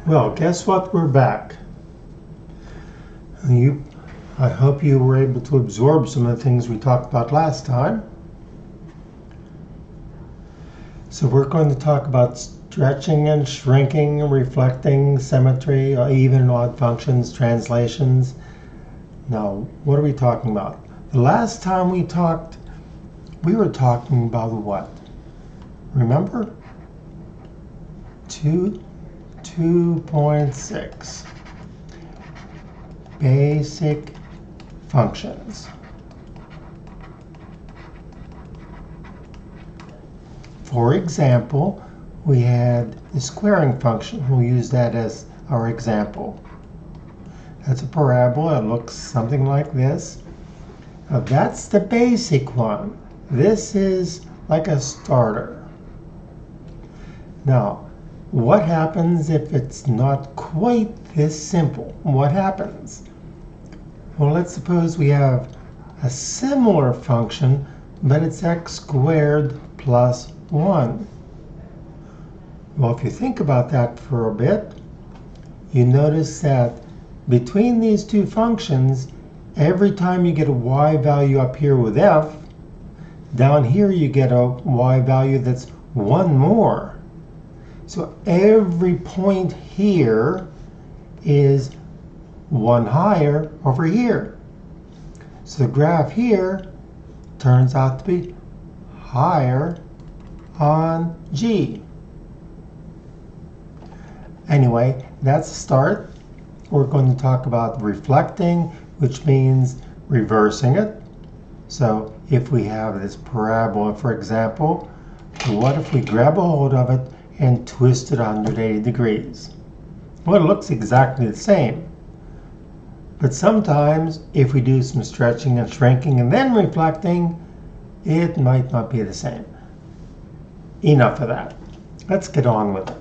Well, guess what? We're back. I hope you were able to absorb some of the things we talked about last time. So we're going to talk about stretching and shrinking, reflecting, symmetry, even and odd functions, translations. Now, what are we talking about? The last time we talked, we were talking about what? Remember? 2.6. Basic functions. For example, we had the squaring function. We'll use that as our example. That's a parabola. It looks something like this. Now that's the basic one. This is like a starter. Now, what happens if it's not quite this simple? What happens? Well, let's suppose we have a similar function, but it's x squared plus 1. Well, if you think about that for a bit, you notice that between these two functions, every time you get a y value up here with f, down here you get a y value that's 1 more. So every point here is 1 higher over here. So the graph here turns out to be higher on G. Anyway, that's a start. We're going to talk about reflecting, which means reversing it. So if we have this parabola, for example, what if we grab a hold of it and twist it 180 degrees? Well, it looks exactly the same. But sometimes, if we do some stretching and shrinking and then reflecting, it might not be the same. Enough of that. Let's get on with it.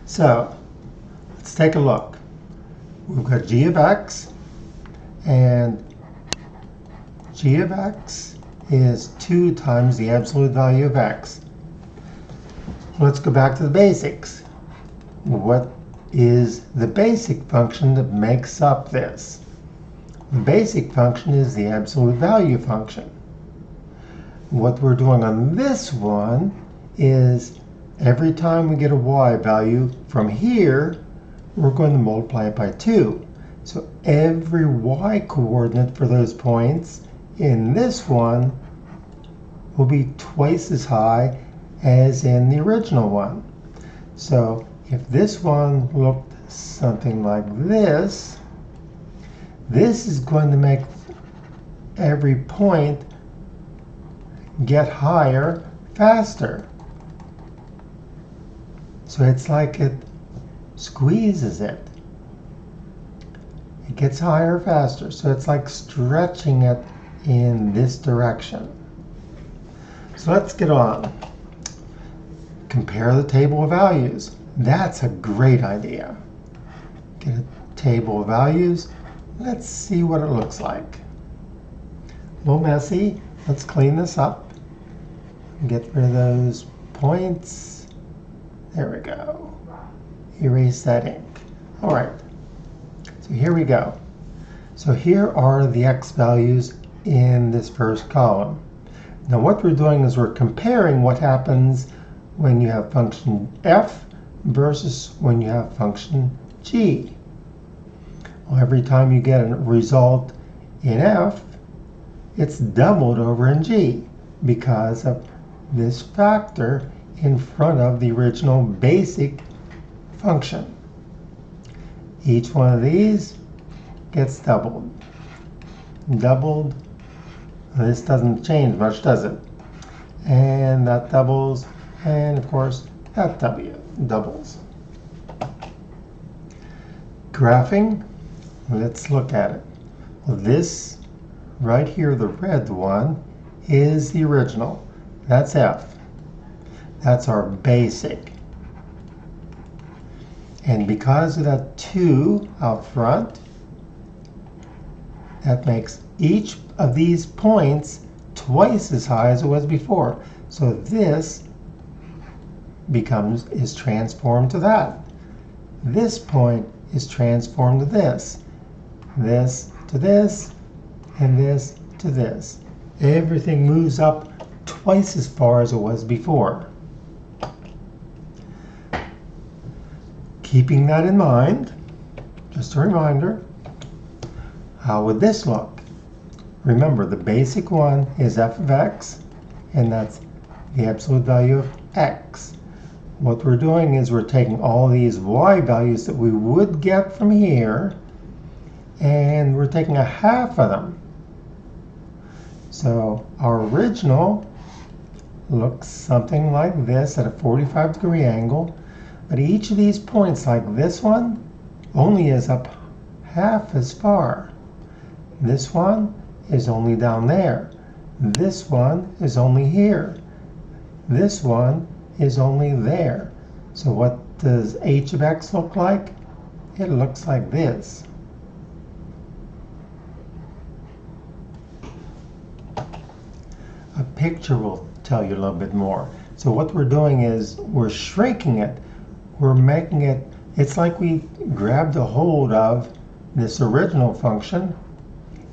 So, let's take a look. We've got g of x, and g of x is 2 times the absolute value of x. Let's go back to the basics. What is the basic function that makes up this? The basic function is the absolute value function. What we're doing on this one is every time we get a y value from here, we're going to multiply it by 2. So every y coordinate for those points in this one will be twice as high as in the original one. So if this one looked something like this, this is going to make every point get higher faster. So it's like it squeezes it. It gets higher faster. So it's like stretching it in this direction. So let's get on. Compare the table of values. That's a great idea. Get a table of values. Let's see what it looks like. A little messy. Let's clean this up. Get rid of those points. There we go. Erase that ink. All right. So here we go. So here are the x values in this first column. Now what we're doing is we're comparing what happens when you have function f versus when you have function g. Well, every time you get a result in f, it's doubled over in g because of this factor in front of the original basic function. Each one of these gets doubled. Doubled. This doesn't change much, does it? And that doubles, and of course that doubles. Graphing, let's look at it. Well, this right here, the red one, is the original. That's f. That's our basic. And because of that 2 out front, that makes each of these points twice as high as it was before. So this is transformed to that. This point is transformed to this to this, and this to this. Everything moves up twice as far as it was before. Keeping that in mind, just a reminder, how would this look? Remember, the basic one is f of x, and that's the absolute value of x. What we're doing is we're taking all these y values that we would get from here, and we're taking a half of them. So our original looks something like this at a 45-degree angle, but each of these points, like this one, only is up half as far. This one is only down there. This one is only here. This one is only there. So what does h of x look like? It looks like this. A picture will tell you a little bit more. So what we're doing is we're shrinking it. We're making it, it's like we grabbed a hold of this original function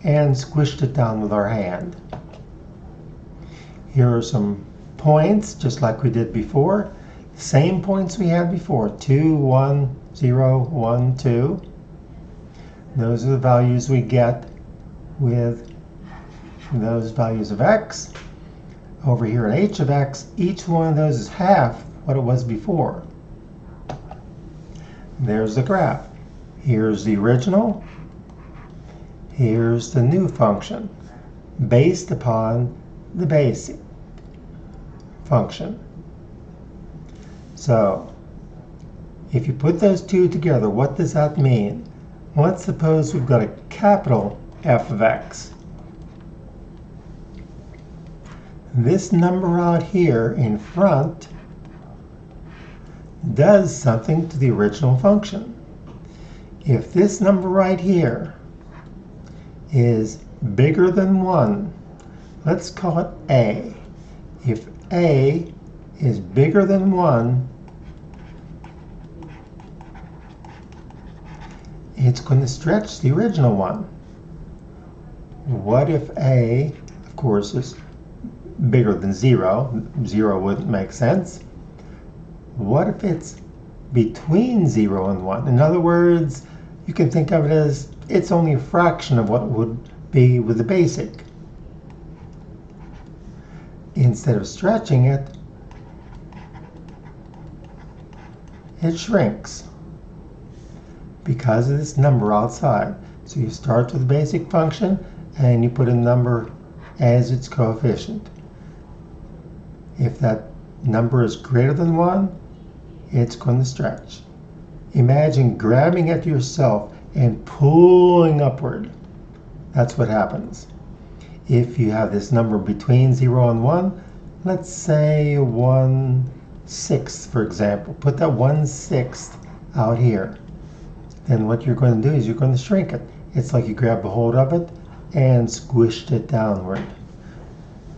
and squished it down with our hand. Here are some points, just like we did before. Same points we had before, 2, 1, 0, 1, 2. Those are the values we get with those values of x. Over here at h of x, each one of those is half what it was before. There's the graph. Here's the original. Here's the new function based upon the basic function. So if you put those two together, what does that mean? Well, let's suppose we've got a capital F of x. This number out here in front does something to the original function. If this number right here is bigger than 1, let's call it a. If a is bigger than 1, it's going to stretch the original one. What if a, of course, is bigger than 0? 0 wouldn't make sense. What if it's between 0 and 1? In other words, you can think of it as it's only a fraction of what it would be with the basic. Instead of stretching it, it shrinks because of this number outside. So you start with the basic function and you put a number as its coefficient. If that number is greater than 1, it's going to stretch. Imagine grabbing at yourself and pulling upward. That's what happens. If you have this number between 0 and 1, let's say 1/6, for example. Put that 1/6 out here. Then what you're going to do is you're going to shrink it. It's like you grabbed a hold of it and squished it downward.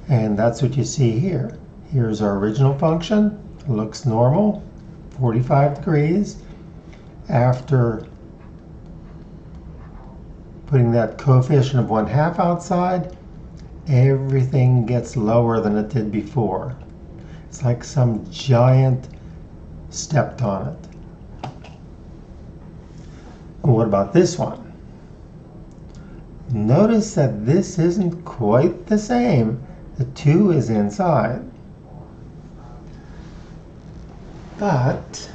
And that's what you see here. Here's our original function. It looks normal, 45 degrees. After putting that coefficient of 1/2 outside, everything gets lower than it did before. It's like some giant stepped on it. And what about this one? Notice that this isn't quite the same. The 2 is inside. But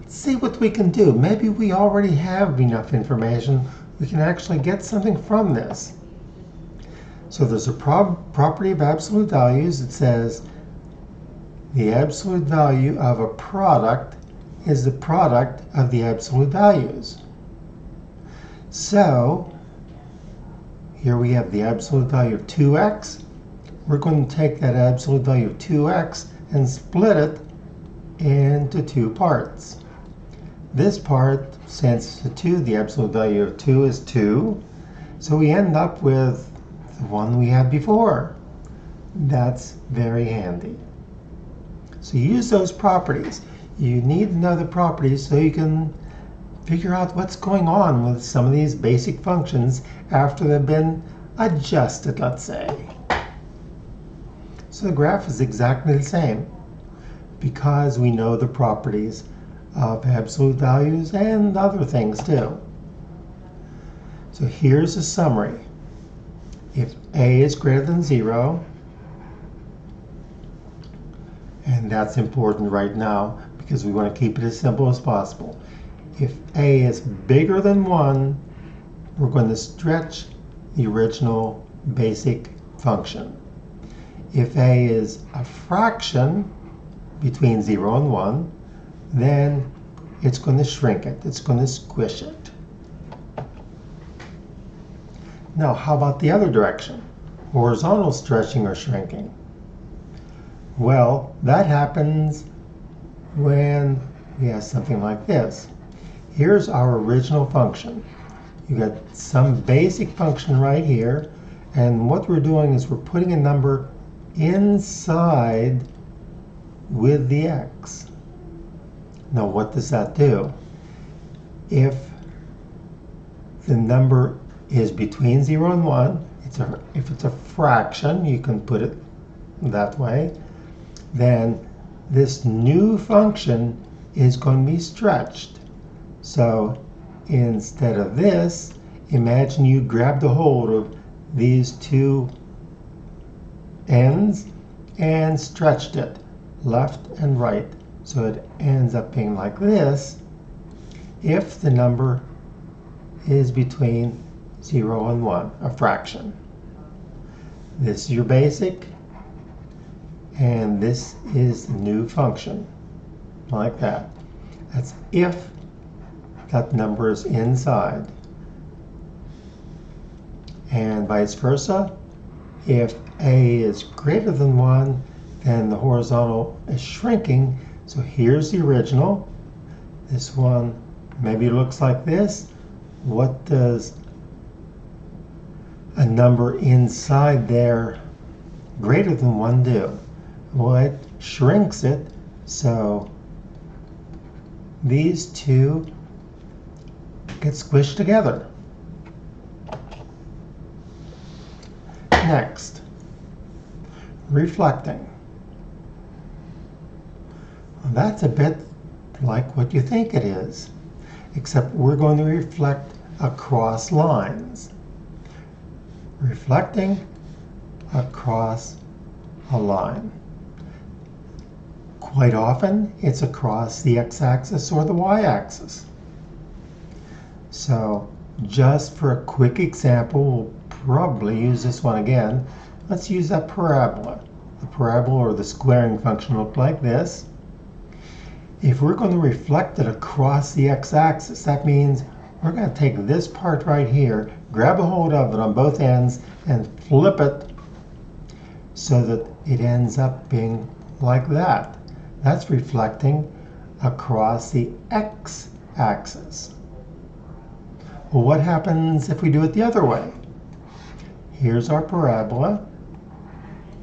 let's see what we can do. Maybe we already have enough information. We can actually get something from this. So there's a property of absolute values that says the absolute value of a product is the product of the absolute values. So here we have the absolute value of 2x. We're going to take that absolute value of 2x and split it into two parts. This part, since the 2, the absolute value of 2 is 2. So we end up with the one we had before. That's very handy. So use those properties. You need to know the properties so you can figure out what's going on with some of these basic functions after they've been adjusted, let's say. So the graph is exactly the same because we know the properties of absolute values and other things too. So here's a summary. If a is greater than 0, and that's important right now because we want to keep it as simple as possible. If a is bigger than 1, we're going to stretch the original basic function. If a is a fraction between 0 and 1, then it's going to shrink it. It's going to squish it. Now, how about the other direction? Horizontal stretching or shrinking. Well, that happens when we have something like this. Here's our original function. You got some basic function right here, and what we're doing is we're putting a number inside with the x. Now, what does that do? If the number is between 0 and 1, if it's a fraction, you can put it that way, then this new function is going to be stretched. So instead of this, imagine you grabbed a hold of these two ends and stretched it left and right. So it ends up being like this if the number is between 0 and 1, a fraction. This is your basic, and this is the new function, like that. That's if that number is inside. And vice versa, if a is greater than 1, then the horizontal is shrinking. So here's the original. This one maybe looks like this. What does a number inside there greater than 1 do? Well, it shrinks it, so these two get squished together. Next, reflecting. Well, that's a bit like what you think it is, except we're going to reflect across lines. Reflecting across a line. Quite often, it's across the x-axis or the y-axis. So, just for a quick example, we'll probably use this one again. Let's use a parabola. The parabola or the squaring function look like this. If we're going to reflect it across the x-axis, that means we're going to take this part right here, grab a hold of it on both ends, and flip it so that it ends up being like that. That's reflecting across the x-axis. Well, what happens if we do it the other way? Here's our parabola.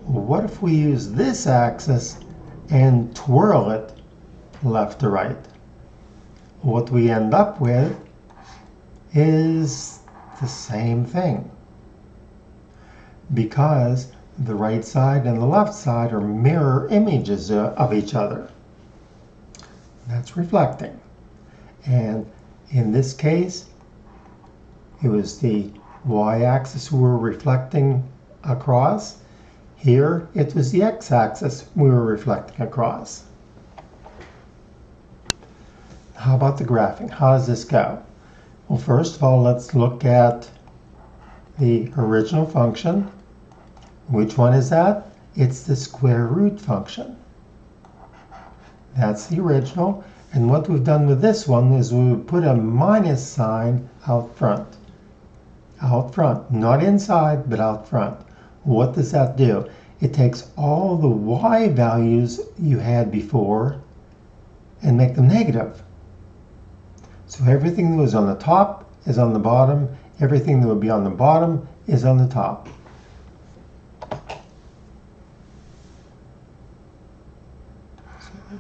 Well, what if we use this axis and twirl it left to right? What we end up with is the same thing, because the right side and the left side are mirror images of each other. That's reflecting. And in this case, it was the y-axis we were reflecting across. Here, it was the x-axis we were reflecting across. How about the graphing? How does this go? Well, first of all, let's look at the original function. Which one is that? It's the square root function. That's the original. And what we've done with this one is we put a minus sign out front. Out front, not inside, but out front. What does that do? It takes all the y values you had before and make them negative. So everything that was on the top is on the bottom. Everything that would be on the bottom is on the top.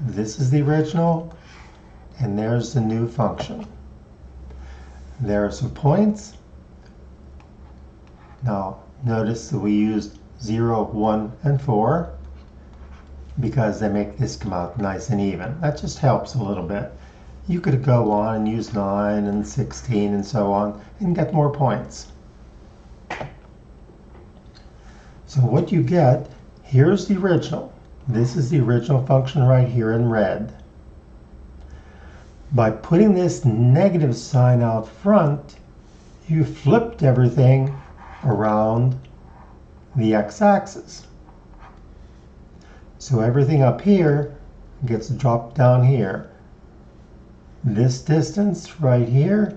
This is the original, and there's the new function. There are some points. Now, notice that we used 0, 1, and 4 because they make this come out nice and even. That just helps a little bit. You could go on and use 9 and 16 and so on and get more points. So what you get, here's the original. This is the original function right here in red. By putting this negative sign out front, you flipped everything around the x-axis. So everything up here gets dropped down here. This distance right here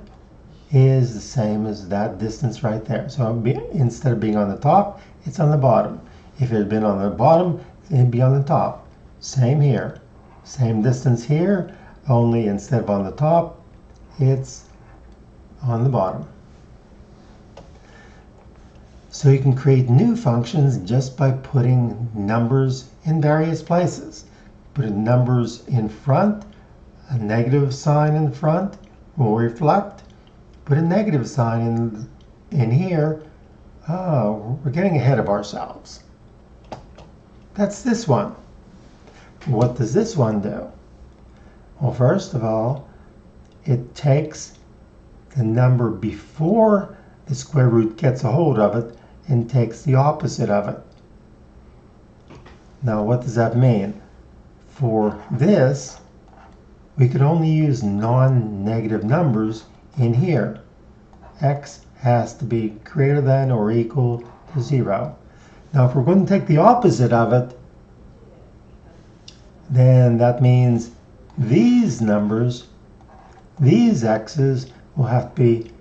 is the same as that distance right there. So instead of being on the top, it's on the bottom. If it had been on the bottom, it'd be on the top. Same here. Same distance here, only instead of on the top, it's on the bottom. So you can create new functions just by putting numbers in various places. Put numbers in front, a negative sign in front will reflect. Put a negative sign in here. Oh, we're getting ahead of ourselves. That's this one. What does this one do? Well, first of all, it takes the number before the square root gets a hold of it and takes the opposite of it. Now, what does that mean? For this, we could only use non-negative numbers in here. X has to be greater than or equal to 0. Now, if we're going to take the opposite of it, then that means these numbers, these x's, will have to be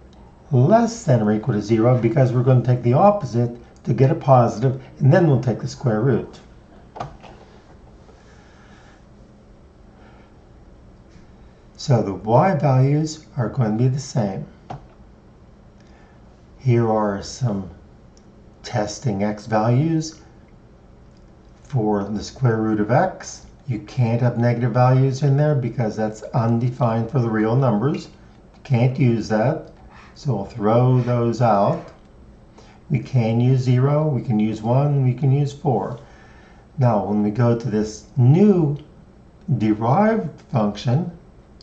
less than or equal to 0 because we're going to take the opposite to get a positive, and then we'll take the square root. So the y values are going to be the same. Here are some testing x values. For the square root of x, you can't have negative values in there because that's undefined for the real numbers. You can't use that, so we'll throw those out. We can use 0, we can use 1, we can use 4. Now, when we go to this new derived function,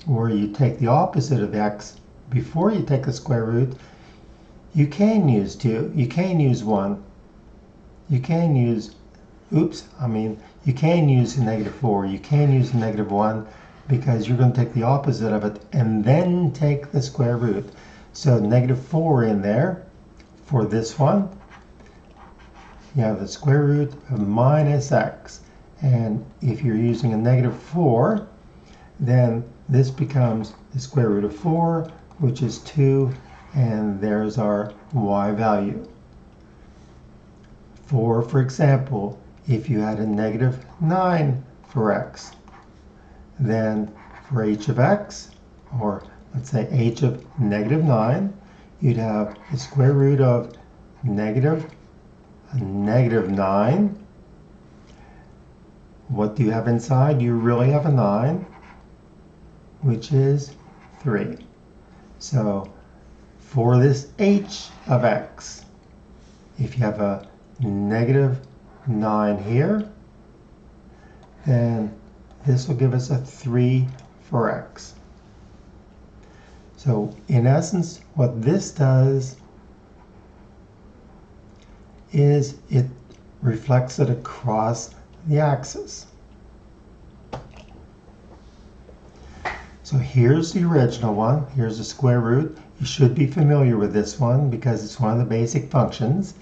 where you take the opposite of x before you take the square root, you can use 2, you can use 1, you can use, you can use a negative 4, you can use a negative 1, because you're going to take the opposite of it and then take the square root. So negative 4 in there for this one, you have the square root of minus x. And if you're using a negative 4, then this becomes the square root of 4, which is 2, and there's our y value. For example, if you had a negative 9 for x, then for h of x, or let's say h of negative 9, you'd have the square root of negative 9. What do you have inside? You really have a 9, which is 3. So for this h of x, if you have a negative 9 here, then this will give us a 3 for x. So in essence, what this does is it reflects it across the axis. So here's the original one. Here's the square root. You should be familiar with this one because it's one of the basic functions.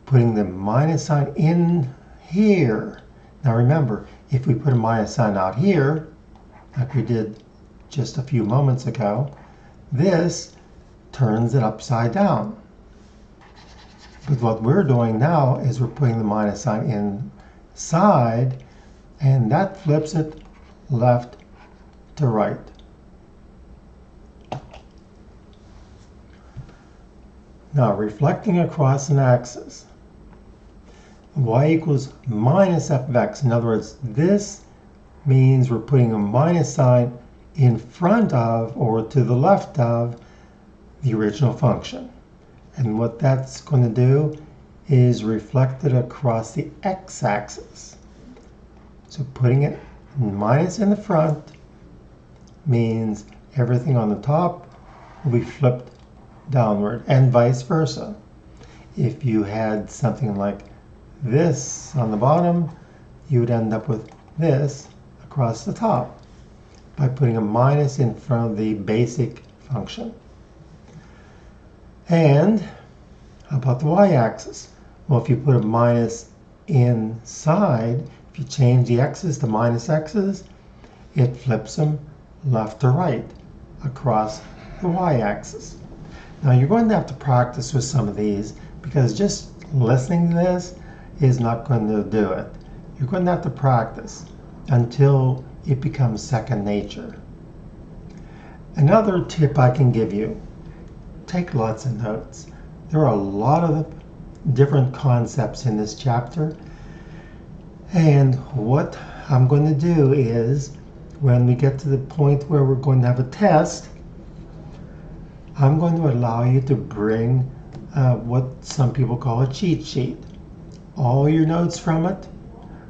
Putting the minus sign in here. Now remember, if we put a minus sign out here, like we did just a few moments ago, this turns it upside down. But what we're doing now is we're putting the minus sign inside, and that flips it left to right. Now, reflecting across an axis, y equals minus f of x. In other words, this means we're putting a minus sign in front of or to the left of the original function. And what that's going to do is reflect it across the x-axis. So putting it minus in the front means everything on the top will be flipped downward, and vice versa. If you had something like this on the bottom, you would end up with this across the top by putting a minus in front of the basic function. And how about the y-axis? Well, if you put a minus inside, if you change the x's to minus x's, it flips them left to right across the y-axis. Now you're going to have to practice with some of these because just listening to this is not going to do it. You're going to have to practice until it becomes second nature. Another tip I can give you, take lots of notes. There are a lot of different concepts in this chapter, and what I'm going to do is when we get to the point where we're going to have a test, I'm going to allow you to bring what some people call a cheat sheet. All your notes from it,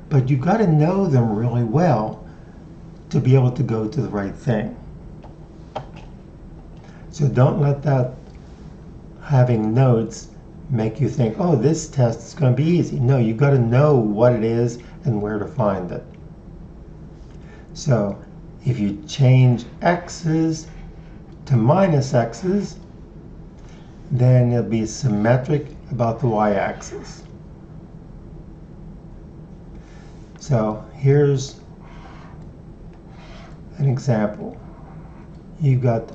but you got to know them really well to be able to go to the right thing. So don't let that having notes make you think, oh, this test is going to be easy. No, you got to know what it is and where to find it. So if you change x's to minus x's, then it'll be symmetric about the y-axis. So here's an example. You got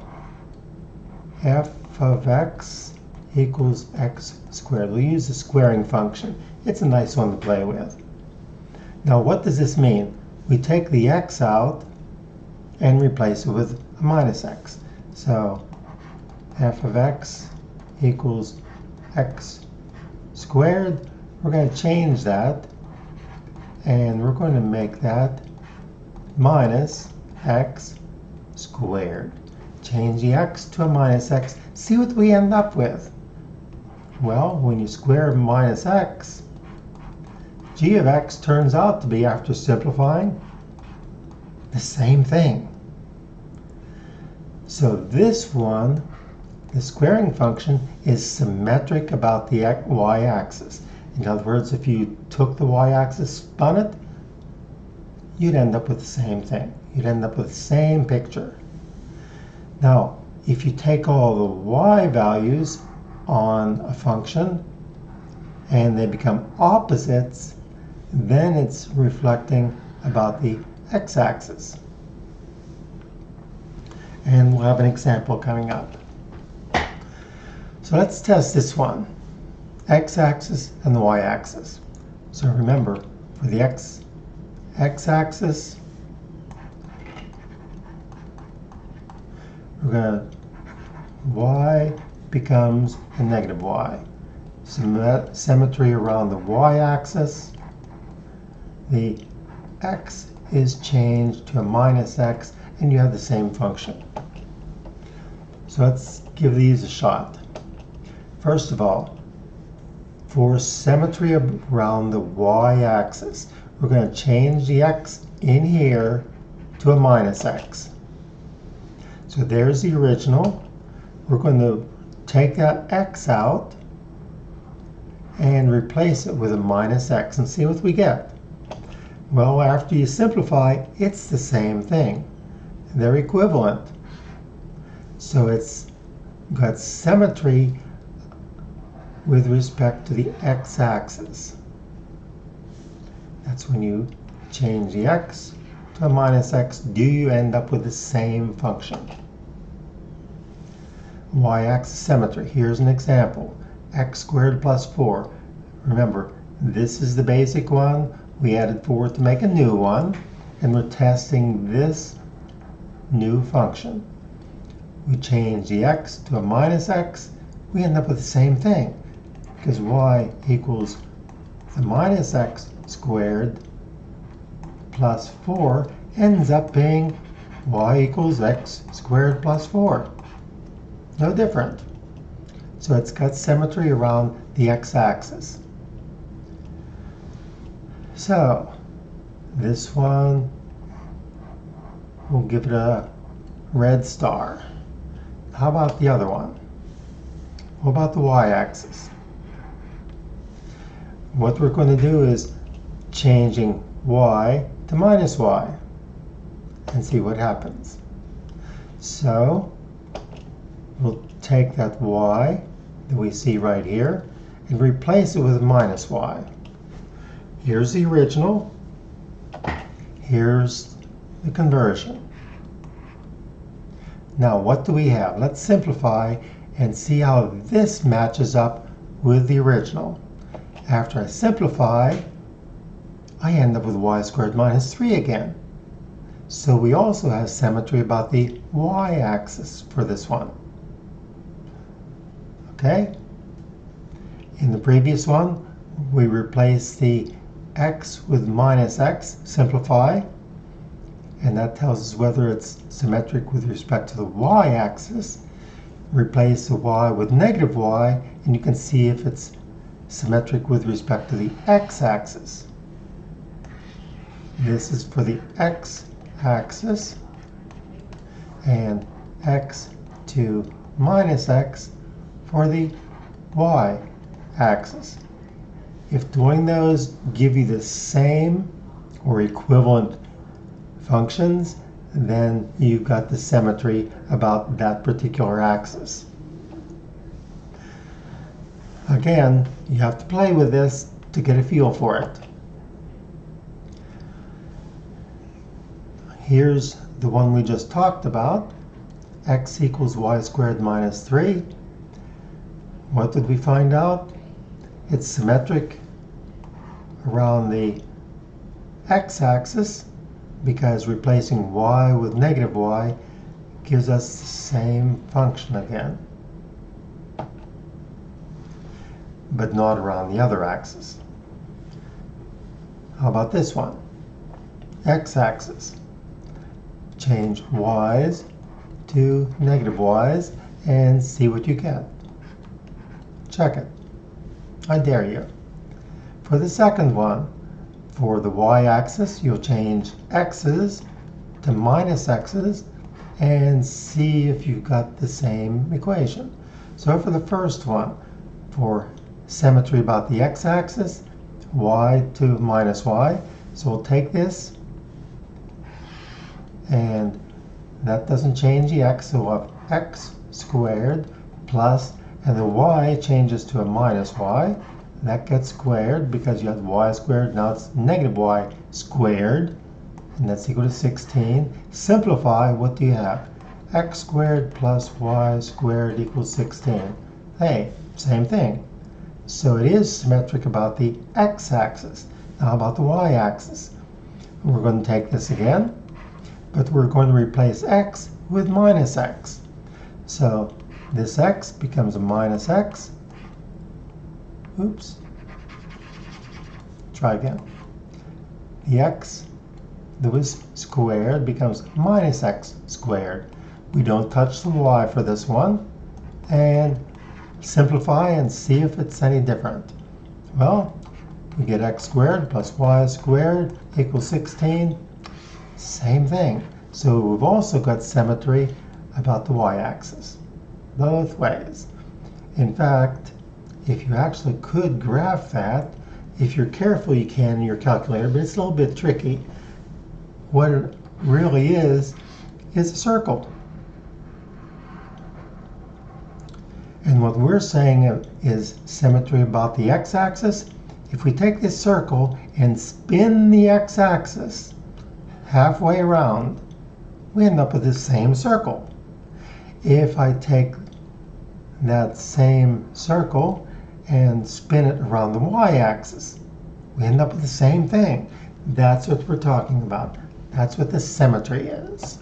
f of x equals x squared. We'll use the squaring function. It's a nice one to play with. Now what does this mean? We take the x out and replace it with a minus x. So f of x equals x squared. We're going to change that, and we're going to make that minus x squared. Change the x to a minus x. See what we end up with. Well, when you square minus x, g of x turns out to be, after simplifying, the same thing. So this one, the squaring function, is symmetric about the y-axis. In other words, if you took the y-axis, spun it, you'd end up with the same thing. You'd end up with the same picture. Now, if you take all the y values on a function and they become opposites, then it's reflecting about the x-axis. And we'll have an example coming up. So let's test this one, x-axis and the y-axis. So remember, for the x-axis, we're going to, y becomes a negative y. Symmetry around the y-axis. The x is changed to a minus x, and you have the same function. So let's give these a shot. First of all, for symmetry around the y-axis, we're going to change the x in here to a minus x. So there's the original. We're going to take that x out and replace it with a minus x and see what we get. Well, after you simplify, it's the same thing. They're equivalent. So it's got symmetry with respect to the x-axis. That's when you change the x to a minus x, do you end up with the same function? Y-axis symmetry. Here's an example. X squared plus 4. Remember, this is the basic one. We added 4 to make a new one, and we're testing this new function. We change the x to a minus x, we end up with the same thing, because y equals the minus x squared plus 4, ends up being y equals x squared plus 4. No different. So it's got symmetry around the x-axis. So this one, we'll give it a red star. How about the other one? What about the y-axis? What we're going to do is changing y to minus y and see what happens. So we'll take that y that we see right here and replace it with minus y. Here's the original. Here's the conversion. Now what do we have? Let's simplify and see how this matches up with the original. After I simplify, I end up with y squared minus 3 again. So we also have symmetry about the y-axis for this one. Okay? In the previous one, we replaced the x with minus x, simplify, and that tells us whether it's symmetric with respect to the y-axis. Replace the y with negative y, and you can see if it's symmetric with respect to the x-axis. This is for the x-axis, and x to minus x for the y-axis. If doing those give you the same or equivalent functions, then you've got the symmetry about that particular axis. Again, you have to play with this to get a feel for it. Here's the one we just talked about, x equals y squared minus 3. What did we find out? It's symmetric around the x-axis because replacing y with negative y gives us the same function again, but not around the other axis. How about this one? X-axis. Change y's to negative y's and see what you get. Check it. I dare you. For the second one, for the y-axis, you'll change x's to minus x's and see if you've got the same equation. So for the first one, for symmetry about the x-axis, y to minus y. So we'll take this, and that doesn't change the x, so we'll have x squared plus, and the y changes to a minus y. That gets squared because you had y squared, now it's negative y squared, and that's equal to 16. Simplify, what do you have? X squared plus y squared equals 16. Hey, same thing. So it is symmetric about the x-axis. Now about the y-axis. We're going to take this again, but we're going to replace x with minus x. So this x becomes a minus x. Oops. Try again. The x that was squared becomes minus x squared. We don't touch the y for this one. And simplify and see if it's any different. Well, we get x squared plus y squared equals 16. Same thing. So we've also got symmetry about the y-axis. Both ways. In fact, if you actually could graph that, if you're careful you can in your calculator, but it's a little bit tricky. What it really is a circle. And what we're saying is symmetry about the x-axis. If we take this circle and spin the x-axis halfway around, we end up with the same circle. If I take that same circle and spin it around the y-axis, we end up with the same thing. That's what we're talking about. That's what the symmetry is.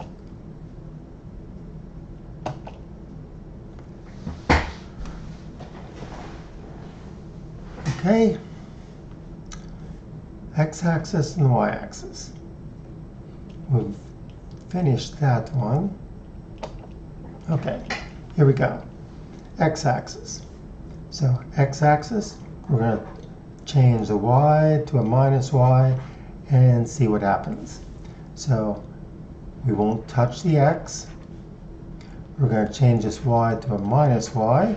Okay, x-axis and y-axis. We've finished that one. Okay, here we go. X-axis. So x-axis, we're going to change the y to a minus y and see what happens. So we won't touch the x. We're going to change this y to a minus y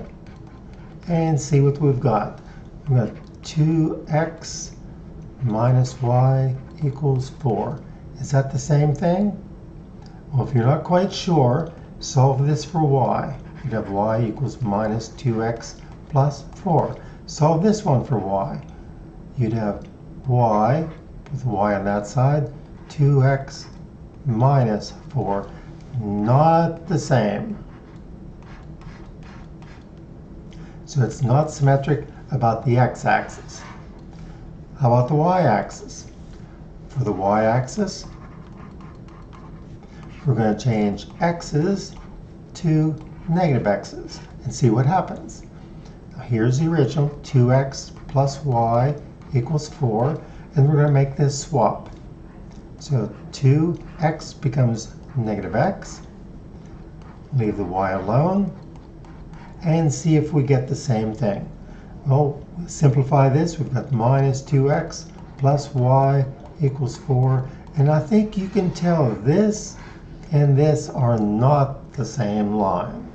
and see what we've got. We've got 2x minus y equals 4. Is that the same thing? Well, if you're not quite sure, solve this for y. You'd have y equals minus 2x plus 4. Solve this one for y. You'd have y, with y on that side, 2x minus 4. Not the same. So it's not symmetric about the x-axis. How about the y-axis? For the y-axis, we're going to change x's to negative x's and see what happens. Now here's the original, 2x plus y equals 4, and we're going to make this swap. So 2x becomes negative x, leave the y alone, and see if we get the same thing. Well, simplify this, we've got minus 2x plus y equals 4, and I think you can tell this and this are not the same line.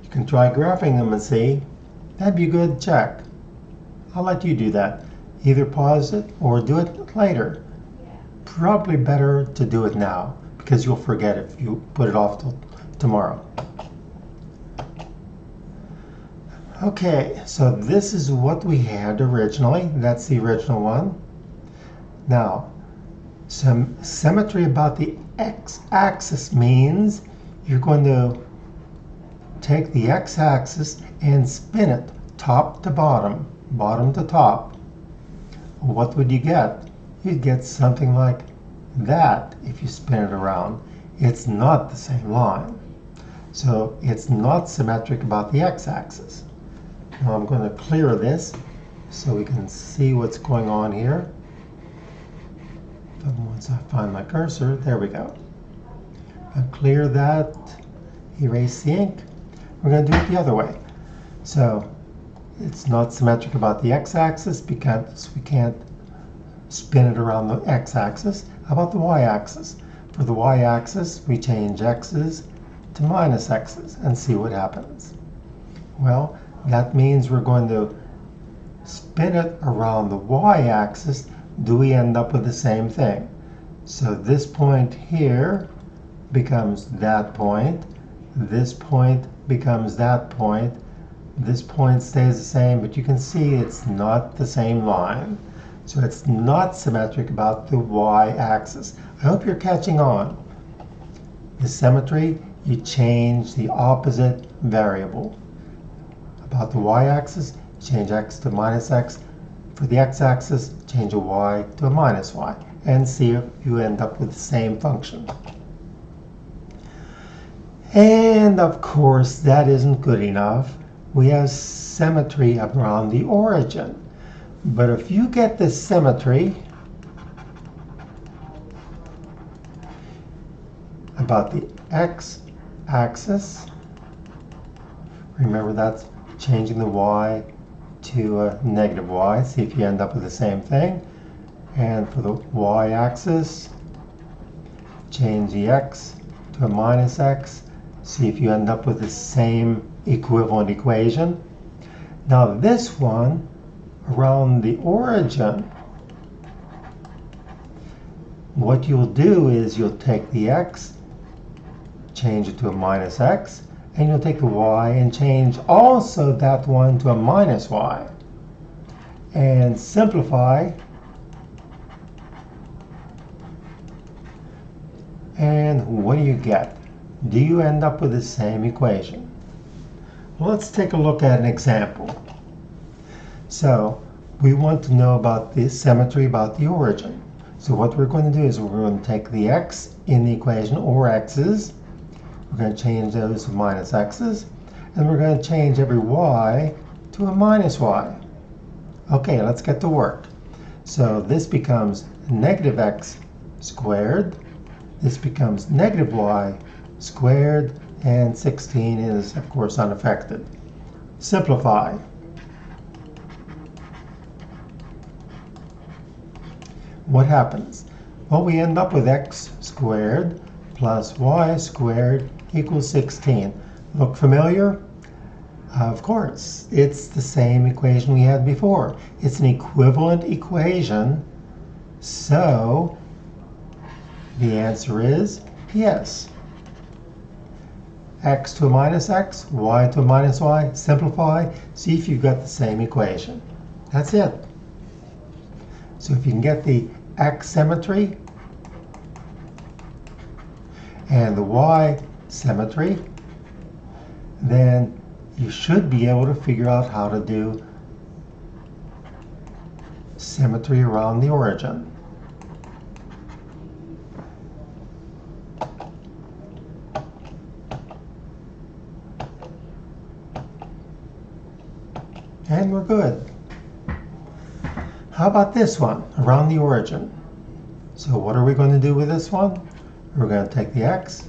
You can try graphing them and see. That'd be a good check. I'll let you do that. Either pause it or do it later. Probably better to do it now because you'll forget if you put it off till tomorrow. Okay, so this is what we had originally. That's the original one. Now, some symmetry about the x-axis means you're going to take the x-axis and spin it top to bottom, bottom to top. What would you get? You'd get something like that if you spin it around. It's not the same line. So it's not symmetric about the x-axis. Now I'm going to clear this so we can see what's going on here. Once I find my cursor, there we go. I'll clear that, erase the ink. We're going to do it the other way. So it's not symmetric about the x-axis because we can't spin it around the x-axis. How about the y-axis? For the y-axis, we change x's to minus x's and see what happens. Well, that means we're going to spin it around the y-axis. Do we end up with the same thing? So this point here becomes that point. This point becomes that point. This point stays the same, but you can see it's not the same line. So it's not symmetric about the y-axis. I hope you're catching on. The symmetry, you change the opposite variable. About the y-axis, change x to minus x. For the x-axis, change a y to a minus y, and see if you end up with the same function. And of course, that isn't good enough. We have symmetry around the origin. But if you get this symmetry about the x-axis, remember that's changing the y to a negative y, see if you end up with the same thing. And for the y-axis, change the x to a minus x, see if you end up with the same equivalent equation. Now this one, around the origin, what you'll do is you'll take the x, change it to a minus x, and you'll take the y and change also that one to a minus y. And simplify. And what do you get? Do you end up with the same equation? Well, let's take a look at an example. So we want to know about the symmetry about the origin. So what we're going to do is we're going to take the x in the equation, or x's. We're going to change those to minus x's, and we're going to change every y to a minus y. Okay, let's get to work. So this becomes negative x squared. this becomes negative y squared, and 16 is, of course, unaffected. Simplify. What happens? Well, we end up with x squared plus y squared equals 16. Look familiar? Of course, it's the same equation we had before. It's an equivalent equation, so the answer is yes. X to a minus x, y to a minus y, simplify, see if you've got the same equation. That's it. So if you can get the x symmetry and the y symmetry, then you should be able to figure out how to do symmetry around the origin. And we're good. How about this one, around the origin? So what are we going to do with this one? We're going to take the x,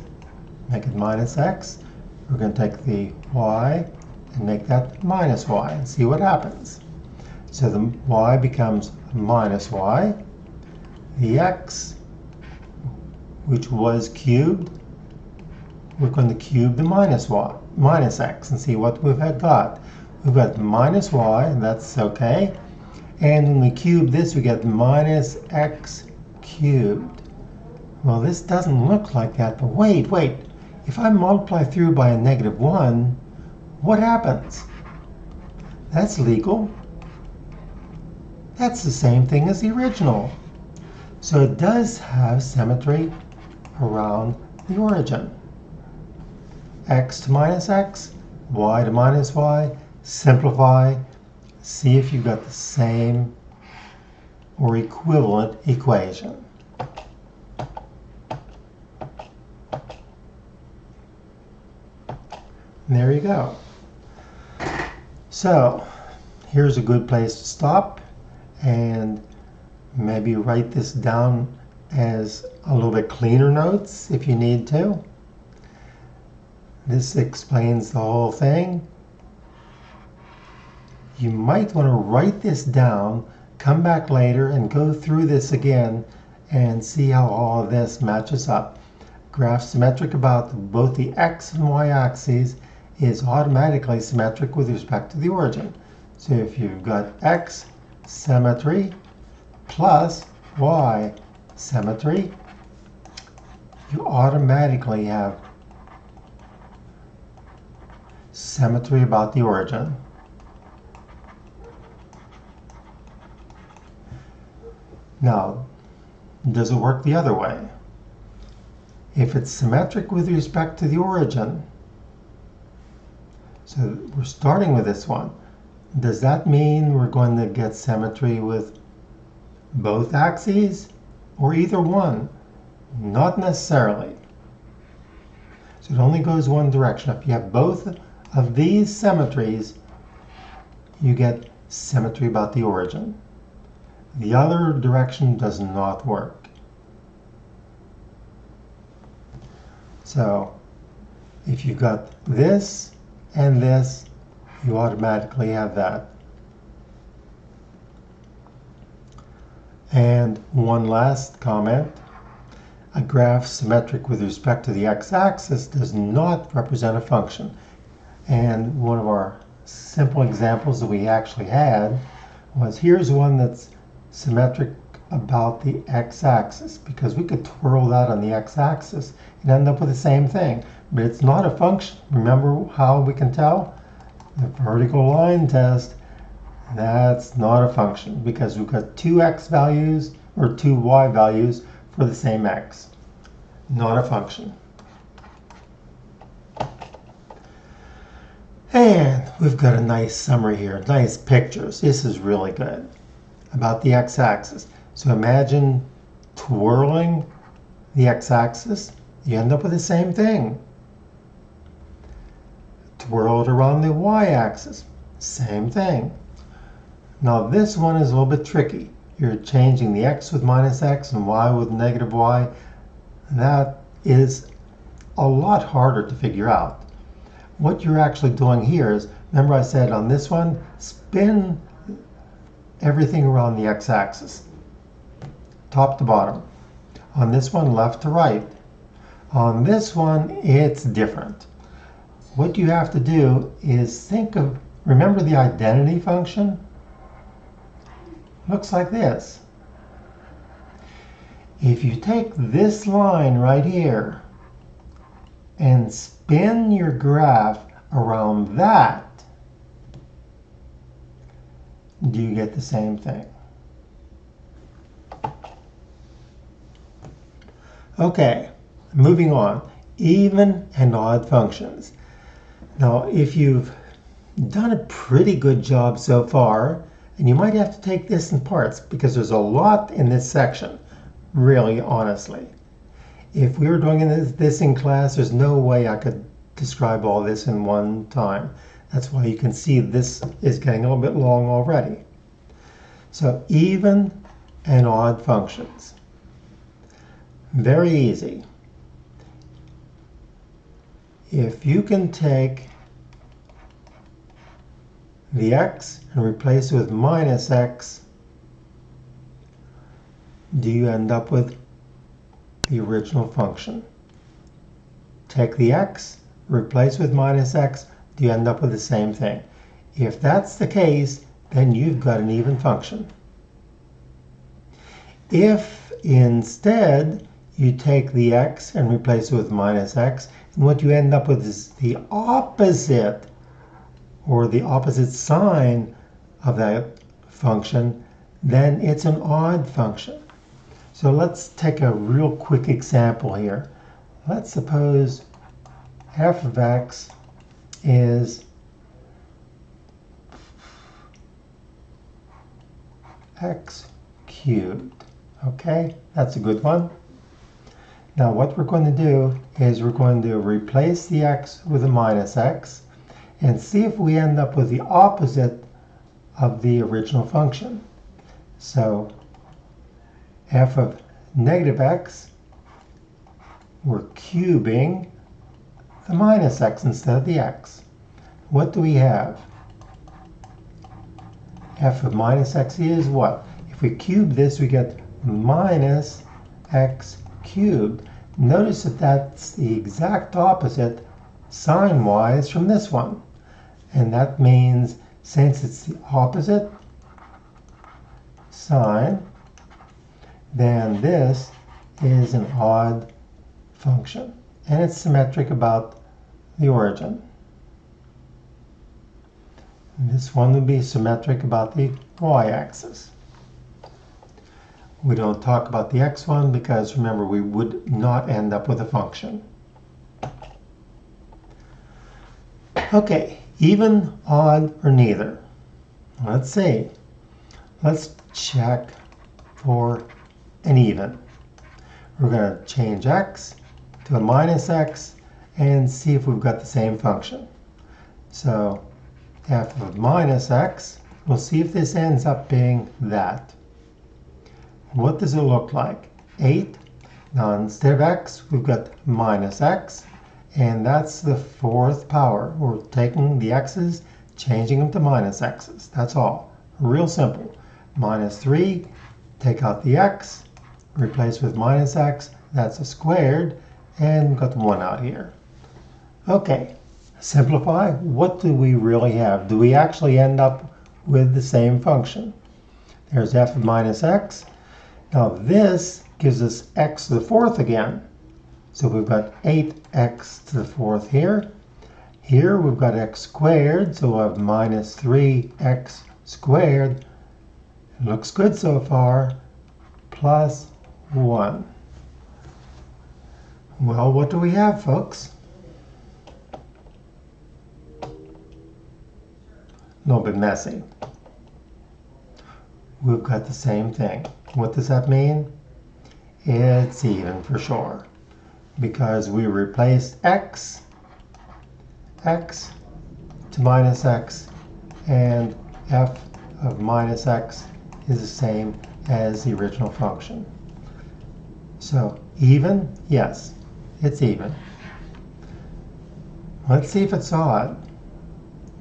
make it minus x. We're going to take the y and make that minus y and see what happens. So the y becomes minus y. The x, which was cubed, we're going to cube the minus y, minus x, and see what we've got. We've got minus y, and that's okay. And when we cube this, we get minus x cubed. Well, this doesn't look like that, but wait. If I multiply through by a negative 1, what happens? That's legal. That's the same thing as the original. So it does have symmetry around the origin. X to minus x, y to minus y, simplify, see if you've got the same or equivalent equation. And there you go. So here's a good place to stop and maybe write this down as a little bit cleaner notes if you need to. This explains the whole thing. You might want to write this down, come back later and go through this again and see how all of this matches up. Graph symmetric about both the x and y axes is automatically symmetric with respect to the origin. So if you've got x symmetry plus y symmetry, you automatically have symmetry about the origin. Now, does it work the other way? If it's symmetric with respect to the origin, so we're starting with this one, does that mean we're going to get symmetry with both axes or either one? Not necessarily. So it only goes one direction. If you have both of these symmetries, you get symmetry about the origin. The other direction does not work. So if you've got this and this, you automatically have that. And one last comment. A graph symmetric with respect to the x-axis does not represent a function. And one of our simple examples that we actually had was, here's one that's symmetric about the x-axis, because we could twirl that on the x-axis and end up with the same thing. But it's not a function. Remember how we can tell? The vertical line test, that's not a function because we've got two x values or two y values for the same x. Not a function. And we've got a nice summary here, nice pictures. This is really good about the x-axis. So imagine twirling the x-axis, you end up with the same thing. Twirl it around the y-axis, same thing. Now this one is a little bit tricky. You're changing the x with minus x and y with negative y. that is a lot harder to figure out. What you're actually doing here is, remember I said on this one, spin everything around the x-axis, top to bottom. On this one, left to right. On this one, it's different. What you have to do is remember the identity function? Looks like this. If you take this line right here and spin your graph around that, do you get the same thing? Okay, moving on. Even and odd functions. Now, if you've done a pretty good job so far, and you might have to take this in parts because there's a lot in this section, really, honestly. If we were doing this in class, there's no way I could describe all this in one time. That's why you can see this is getting a little bit long already. So even and odd functions. Very easy. If you can take the x and replace it with minus x, do you end up with the original function? Take the x, replace with minus x, do you end up with the same thing? If that's the case, then you've got an even function. If instead you take the x and replace it with minus x, and what you end up with is the opposite, or the opposite sign of that function, then it's an odd function. So let's take a real quick example here. Let's suppose f of x is x cubed. Okay, that's a good one. Now what we're going to do is we're going to replace the x with a minus x and see if we end up with the opposite of the original function. So f of negative x, we're cubing the minus x instead of the x. What do we have? F of minus x is what? If we cube this, we get minus x cubed. Notice that that's the exact opposite sign-wise from this one. And that means since it's the opposite sign, then this is an odd function. And it's symmetric about the origin. This one would be symmetric about the y-axis. We don't talk about the x one because, remember, we would not end up with a function. Okay, even, odd, or neither. Let's see. Let's check for an even. We're going to change x to a minus x and see if we've got the same function. So f of minus x, we'll see if this ends up being that. What does it look like? 8. Now instead of x, we've got minus x, and that's the fourth power. We're taking the x's, changing them to minus x's. That's all. Real simple. Minus 3, take out the x, replace with minus x, that's a squared, and we've got 1 out here. Okay, simplify. What do we really have? Do we actually end up with the same function? There's f of minus x. Now this gives us x to the fourth again. So we've got 8x to the fourth here. Here we've got x squared, so we'll have minus 3x squared. It looks good so far. Plus 1. Well, what do we have, folks? A little bit messy. We've got the same thing. What does that mean? It's even for sure. Because we replaced x to minus x, and f of minus x is the same as the original function. So even, yes, it's even. Let's see if it's odd.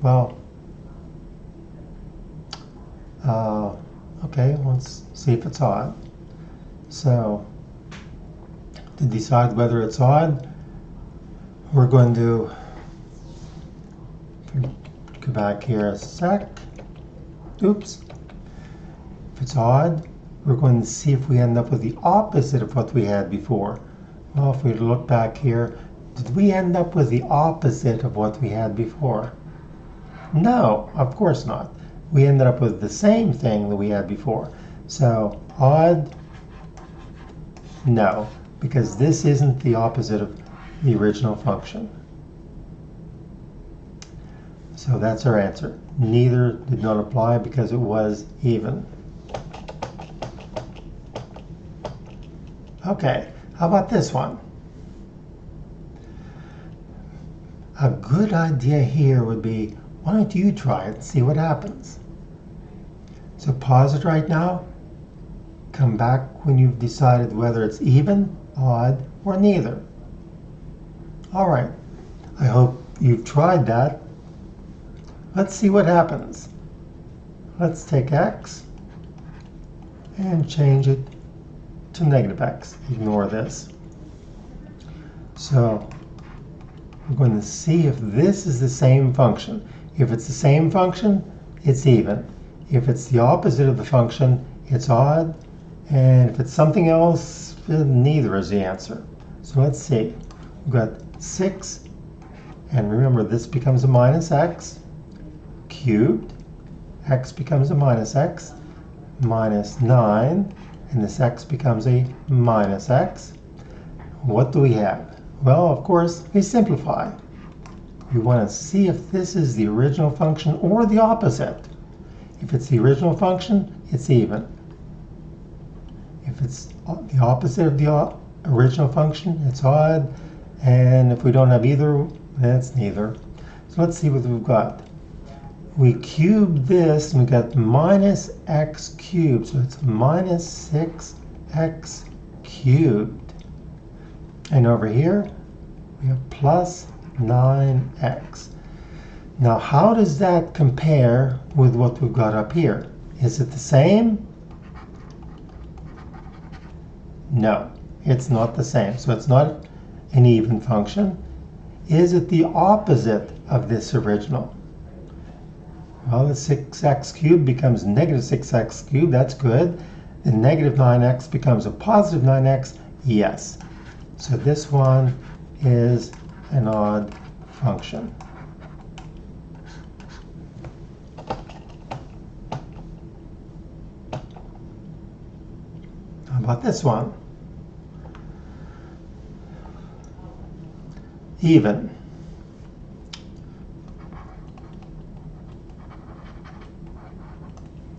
Well, okay, let's see if it's odd. So to decide whether it's odd, we're going to go back here a sec. Oops. If it's odd, we're going to see if we end up with the opposite of what we had before. Well, if we look back here, did we end up with the opposite of what we had before? No, of course not. We ended up with the same thing that we had before. So odd, no, because this isn't the opposite of the original function. So that's our answer. Neither did not apply because it was even. Okay, how about this one? A good idea here would be, why don't you try it and see what happens? So pause it right now. Come back when you've decided whether it's even, odd, or neither. All right, I hope you've tried that. Let's see what happens. Let's take x and change it to negative x. Ignore this. So we're going to see if this is the same function. If it's the same function, it's even. If it's the opposite of the function, it's odd. And if it's something else, neither is the answer. So let's see. We've got 6, and remember this becomes a minus x cubed. X becomes a minus x, minus 9, and this x becomes a minus x. What do we have? Well, of course, we simplify. We want to see if this is the original function or the opposite. If it's the original function, it's even. If it's the opposite of the original function, it's odd. And if we don't have either, that's neither. So let's see what we've got. We cubed this, and we got minus x cubed. So it's minus 6x cubed. And over here, we have plus 9x. Now, how does that compare with what we've got up here? Is it the same? No, it's not the same. So it's not an even function. Is it the opposite of this original? Well, the 6x cubed becomes negative 6x cubed. That's good. The negative 9x becomes a positive 9x. Yes. So this one is an odd function. How about this one? Even.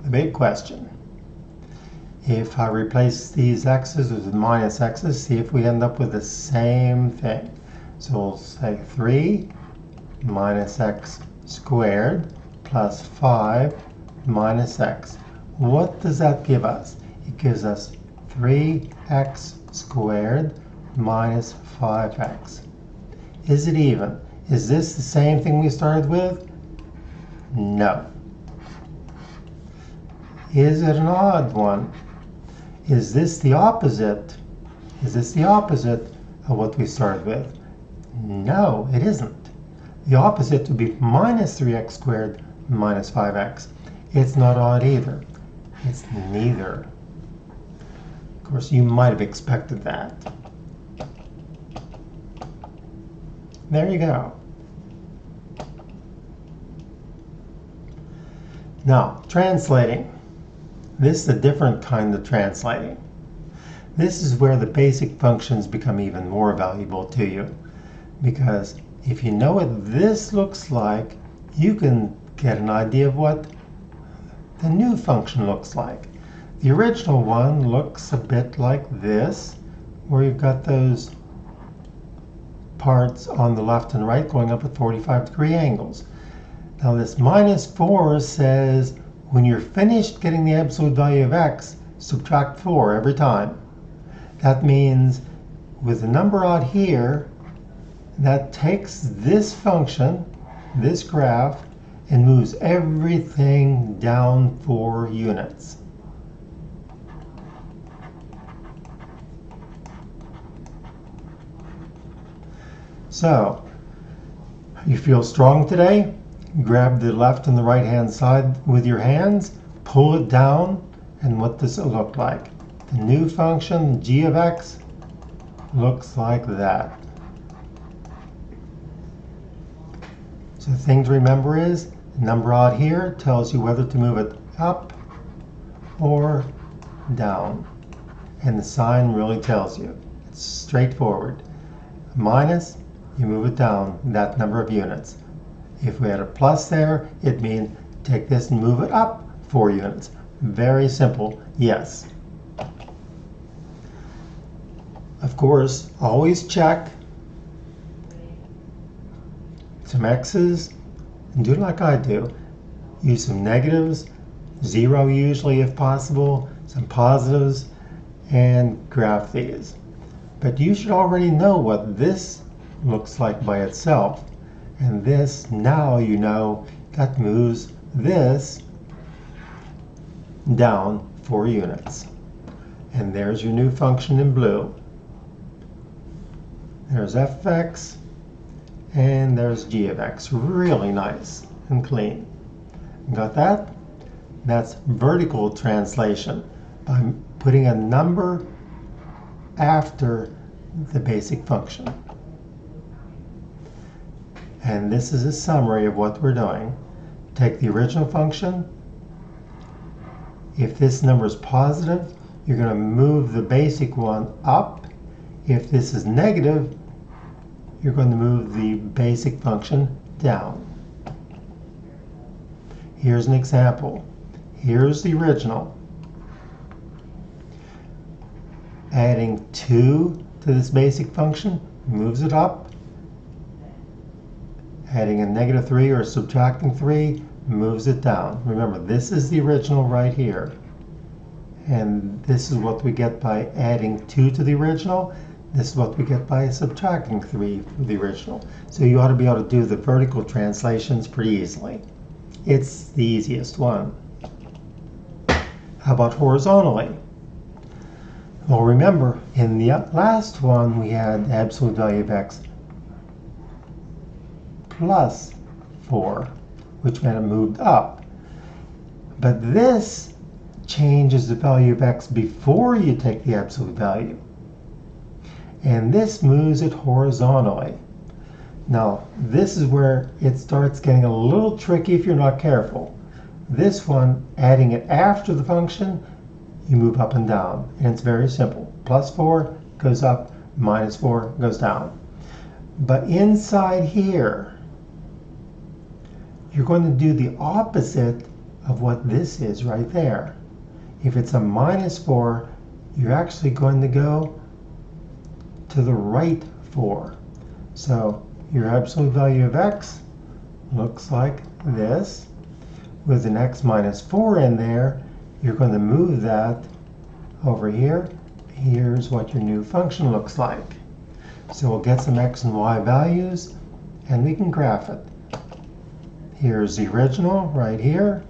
The big question. If I replace these x's with minus x's, see if we end up with the same thing. So we'll say 3 minus x squared plus 5 minus x. What does that give us? It gives us 3x squared minus 5x. Is it even? Is this the same thing we started with? No. Is it an odd one? Is this the opposite? Is this the opposite of what we started with? No, it isn't. The opposite would be minus 3x squared minus 5x. It's not odd either. It's neither. Of course, you might have expected that. There you go. Now, translating. This is a different kind of translating. This is where the basic functions become even more valuable to you. Because if you know what this looks like, you can get an idea of what the new function looks like. The original one looks a bit like this, where you've got those parts on the left and right going up at 45-degree angles. Now this minus 4 says when you're finished getting the absolute value of x, subtract 4 every time. That means with the number out here, that takes this function, this graph, and moves everything down 4 units. So, you feel strong today? Grab the left and the right hand side with your hands, pull it down, and what does it look like? The new function, g of x, looks like that. So the thing to remember is, the number out here tells you whether to move it up or down. And the sign really tells you. It's straightforward. Minus, you move it down that number of units. If we had a plus there, it means take this and move it up 4 units. Very simple, yes. Of course, always check some x's, and do like I do. Use some negatives, 0 usually if possible, some positives, and graph these. But you should already know what this looks like by itself. And this, now you know, that moves this down 4 units. And there's your new function in blue. There's f of x, and there's g of x. Really nice and clean. Got that? That's vertical translation, by putting a number after the basic function. And this is a summary of what we're doing. Take the original function. If this number is positive, you're going to move the basic one up. If this is negative, you're going to move the basic function down. Here's an example. Here's the original. Adding 2 to this basic function moves it up. Adding a -3 or subtracting 3 moves it down. Remember, this is the original right here. And this is what we get by adding 2 to the original. This is what we get by subtracting 3 from the original. So you ought to be able to do the vertical translations pretty easily. It's the easiest one. How about horizontally? Well, remember, in the last one we had absolute value of x plus 4, which meant it moved up. But this changes the value of x before you take the absolute value. And this moves it horizontally. Now, this is where it starts getting a little tricky if you're not careful. This one, adding it after the function, you move up and down. And it's very simple. +4 goes up, -4 goes down. But inside here, you're going to do the opposite of what this is right there. If it's a -4, you're actually going to go to the right 4. So your absolute value of x looks like this. With an x -4 in there, you're going to move that over here. Here's what your new function looks like. So we'll get some x and y values, and we can graph it. Here's the original right here,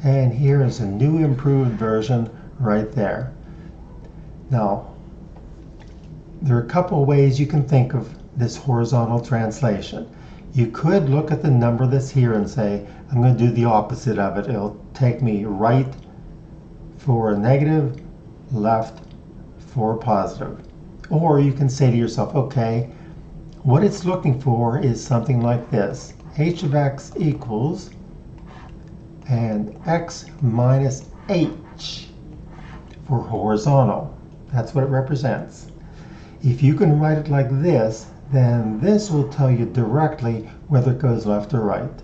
and here is a new improved version right there. Now, there are a couple of ways you can think of this horizontal translation. You could look at the number that's here and say, I'm going to do the opposite of it. It'll take me right for a negative, left for a positive. Or you can say to yourself, okay, what it's looking for is something like this. H of x equals, and x minus h for horizontal. That's what it represents. If you can write it like this, then this will tell you directly whether it goes left or right.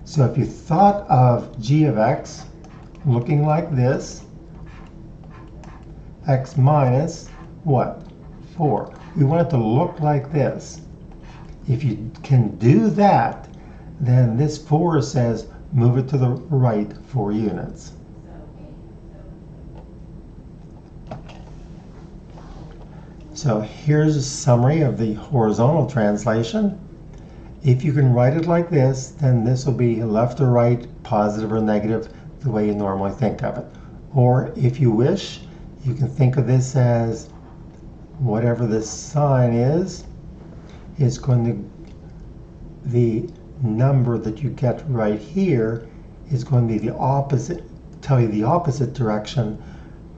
So if you thought of g of x looking like this, x minus what? 4. We want it to look like this. If you can do that, then this 4 says move it to the right 4 units. So here's a summary of the horizontal translation. If you can write it like this, then this will be left or right, positive or negative, the way you normally think of it. Or if you wish, you can think of this as whatever this sign is going to, the number that you get right here is going to be the opposite, tell you the opposite direction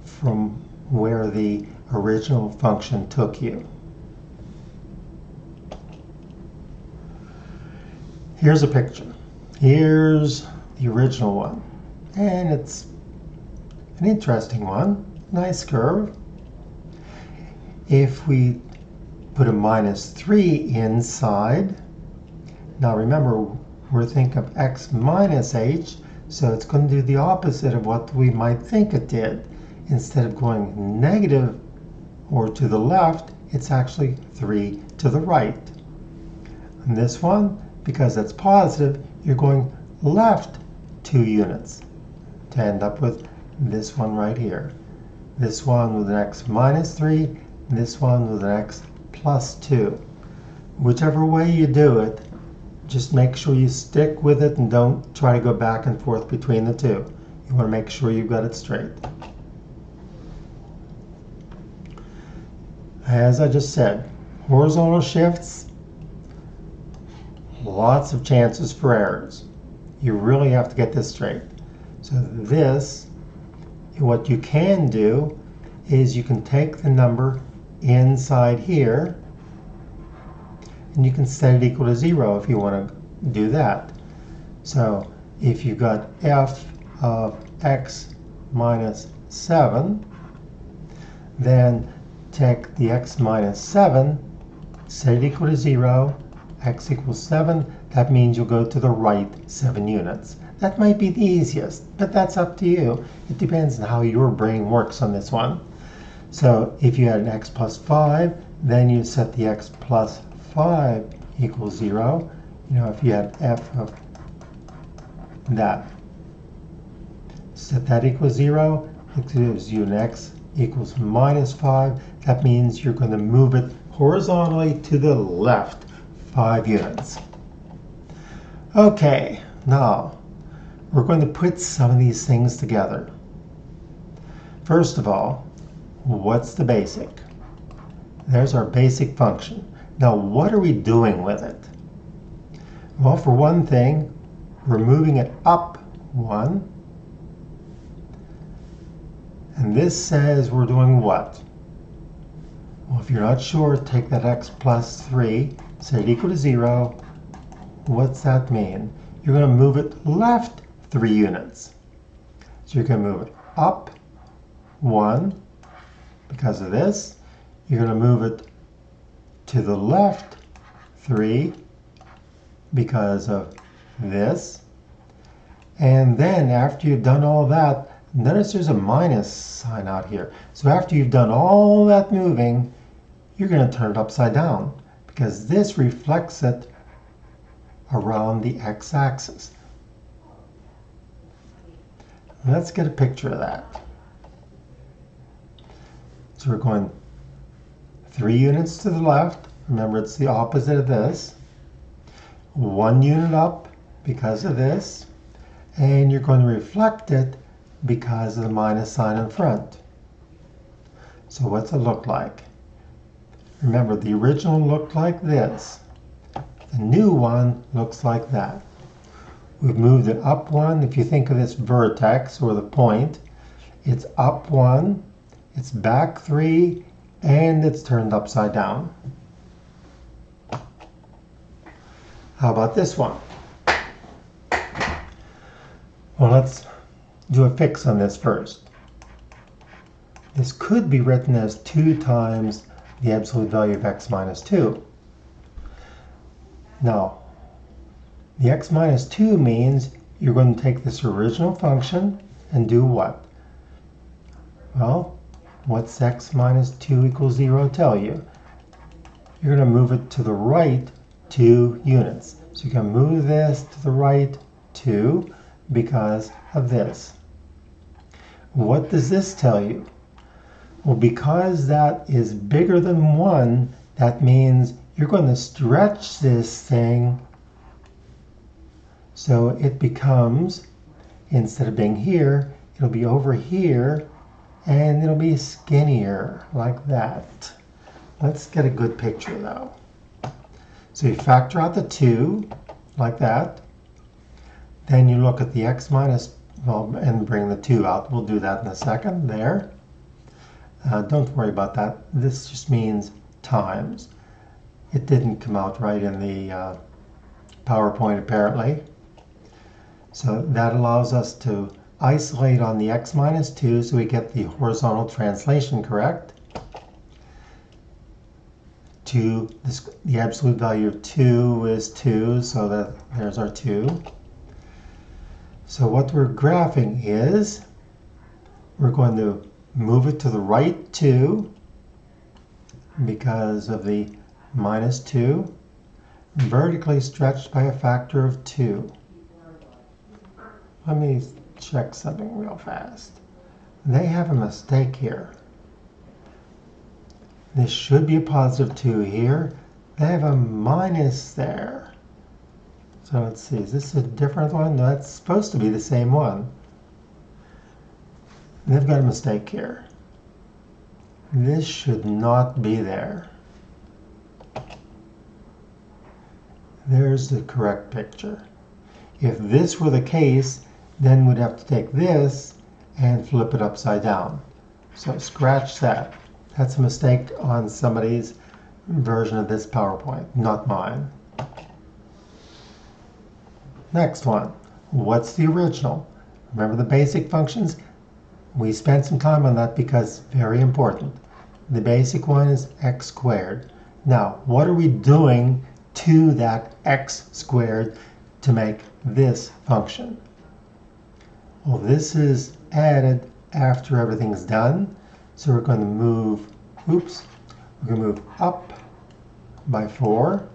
from where the original function took you. Here's a picture. Here's the original one. And it's an interesting one. Nice curve. If we put a -3 inside, now remember, we're thinking of x minus h, so it's going to do the opposite of what we might think it did. Instead of going negative or to the left, it's actually 3 to the right. And this one, because it's positive, you're going left 2 units to end up with this one right here. This one with an x minus 3, and this one with an x plus 2. Whichever way you do it, just make sure you stick with it and don't try to go back and forth between the two. You want to make sure you've got it straight. As I just said, horizontal shifts, lots of chances for errors. You really have to get this straight. So this, what you can do is you can take the number inside here and you can set it equal to 0 if you want to do that. So if you've got f of x minus 7, then take the x minus 7, set it equal to 0, x equals 7. That means you'll go to the right 7 units. That might be the easiest, but that's up to you. It depends on how your brain works on this one. So if you had an x plus 5, then you set the x plus 5 equals 0. You know, if you had f of that, set that equals 0, it gives you an x equals minus 5. That means you're going to move it horizontally to the left 5 units. Okay, now we're going to put some of these things together. First of all, what's the basic? There's our basic function. Now, what are we doing with it? Well, for one thing, we're moving it up 1. And this says we're doing what? Well, if you're not sure, take that x plus 3, set it equal to 0. What's that mean? You're going to move it left 3 units. So you're going to move it up 1 because of this. You're going to move it to the left 3 because of this. And then after you've done all that, notice there's a minus sign out here. So after you've done all that moving, you're going to turn it upside down because this reflects it around the x-axis. Let's get a picture of that. So we're going 3 units to the left. Remember, it's the opposite of this. 1 unit up because of this. And you're going to reflect it because of the minus sign in front. So what's it look like? Remember, the original looked like this. The new one looks like that. We've moved it up 1. If you think of this vertex or the point, it's up 1, it's back 3, and it's turned upside down. How about this one? Well, let's do a fix on this first. This could be written as 2 times the absolute value of x minus 2. Now, the x minus 2 means you're going to take this original function and do what? Well, what's x minus 2 equals 0 tell you? You're going to move it to the right 2 units. So you can move this to the right 2 because of this. What does this tell you? Well, because that is bigger than 1, that means you're going to stretch this thing so it becomes, instead of being here, it'll be over here, and it'll be skinnier, like that. Let's get a good picture, though. So you factor out the 2, like that. Then you look at the x minus, well, and bring the 2 out. We'll do that in a second, there. Don't worry about that. This just means times. It didn't come out right in the PowerPoint, apparently. So that allows us to isolate on the x minus 2 so we get the horizontal translation correct. The absolute value of 2 is 2, so that there's our 2. So what we're graphing is, we're going to move it to the right 2 because of the minus 2, vertically stretched by a factor of 2. Let me check something real fast. They have a mistake here. This should be a positive 2 here. They have a minus there. So let's see, is this a different one? No, that's supposed to be the same one. They've got a mistake here. This should not be there. There's the correct picture. If this were the case, then we'd have to take this and flip it upside down. So scratch that. That's a mistake on somebody's version of this PowerPoint, not mine. Next one, what's the original? Remember the basic functions? We spent some time on that because very important. The basic one is x squared. Now, what are we doing to that x squared to make this function? Well, this is added after everything's done. So we're going to move, we're going to move up by 4.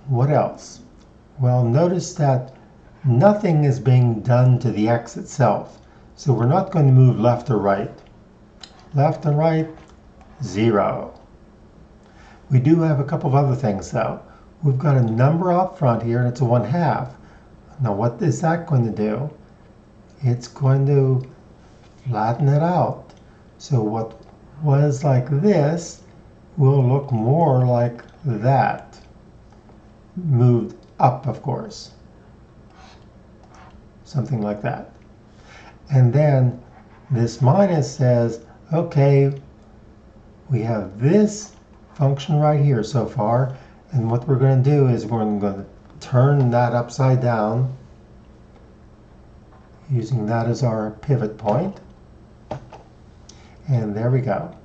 What else? Well, notice that nothing is being done to the x itself. So we're not going to move left or right. Left and right, 0. We do have a couple of other things, though. We've got a number up front here, and it's a 1/2. Now, what is that going to do? It's going to flatten it out. So what was like this will look more like that. Moved up, of course. Something like that. And then this minus says, okay, we have this function right here so far, and what we're going to do is we're going to turn that upside down using that as our pivot point. And there we go.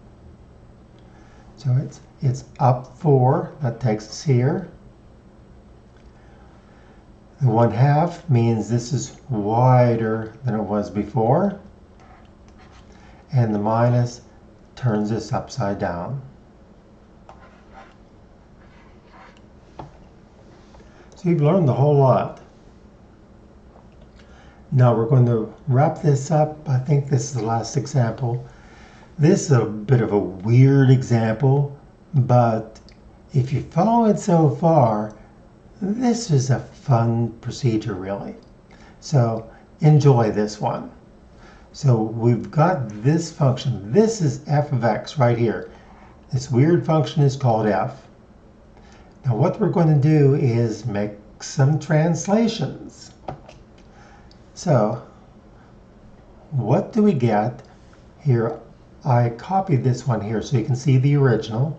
So it's up 4, that takes us here. The 1/2 means this is wider than it was before. And the minus turns this upside down. So you've learned a whole lot. Now we're going to wrap this up. I think this is the last example. This is a bit of a weird example, but if you follow it so far, this is a fun procedure, really. So enjoy this one. So we've got this function. This is f of x right here. This weird function is called f. Now what we're going to do is make some translations. So what do we get here? I copied this one here so you can see the original.